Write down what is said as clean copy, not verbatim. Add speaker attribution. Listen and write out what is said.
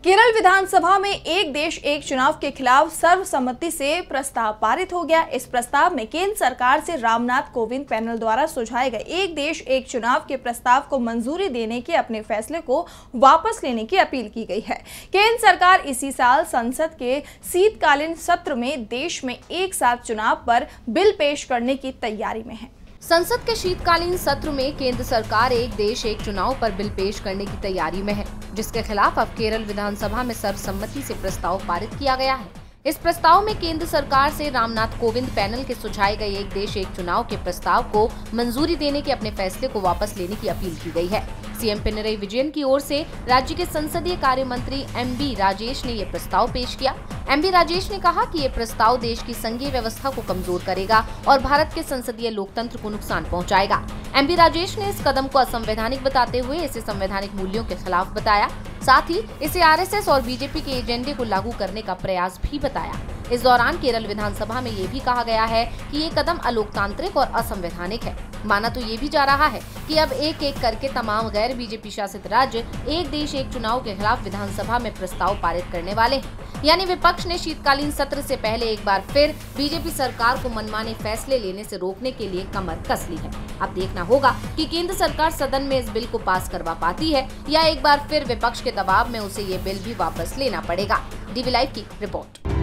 Speaker 1: केरल विधानसभा में एक देश एक चुनाव के खिलाफ सर्वसम्मति से प्रस्ताव पारित हो गया। इस प्रस्ताव में केंद्र सरकार से रामनाथ कोविंद पैनल द्वारा सुझाए गए एक देश एक चुनाव के प्रस्ताव को मंजूरी देने के अपने फैसले को वापस लेने की अपील की गई है। केंद्र सरकार इसी साल संसद के शीतकालीन सत्र में देश में एक साथ चुनाव पर बिल पेश करने की तैयारी में है।
Speaker 2: संसद के शीतकालीन सत्र में केंद्र सरकार एक देश एक चुनाव पर बिल पेश करने की तैयारी में है, जिसके खिलाफ अब केरल विधानसभा में सर्वसम्मति से प्रस्ताव पारित किया गया है। इस प्रस्ताव में केंद्र सरकार से रामनाथ कोविंद पैनल के सुझाए गए एक देश एक चुनाव के प्रस्ताव को मंजूरी देने के अपने फैसले को वापस लेने की अपील की गई है। सीएम पिनरई विजयन की ओर से राज्य के संसदीय कार्य मंत्री एमबी राजेश ने ये प्रस्ताव पेश किया। एमबी राजेश ने कहा कि ये प्रस्ताव देश की संघीय व्यवस्था को कमजोर करेगा और भारत के संसदीय लोकतंत्र को नुकसान पहुंचाएगा। एमबी राजेश ने इस कदम को असंवैधानिक बताते हुए इसे संवैधानिक मूल्यों के खिलाफ बताया। साथ ही इसे आरएसएस और बीजेपी के एजेंडे को लागू करने का प्रयास भी बताया। इस दौरान केरल विधानसभा में ये भी कहा गया है कि ये कदम अलोकतांत्रिक और असंवैधानिक है। माना तो ये भी जा रहा है कि अब एक एक करके तमाम गैर बीजेपी शासित राज्य एक देश एक चुनाव के खिलाफ विधानसभा में प्रस्ताव पारित करने वाले हैं। यानी विपक्ष ने शीतकालीन सत्र से पहले एक बार फिर बीजेपी सरकार को मनमाने फैसले लेने से रोकने के लिए कमर कस ली है। अब देखना होगा कि केंद्र सरकार सदन में इस बिल को पास करवा पाती है या एक बार फिर विपक्ष के दबाव में उसे ये बिल भी वापस लेना पड़ेगा। डीवी लाइव की रिपोर्ट।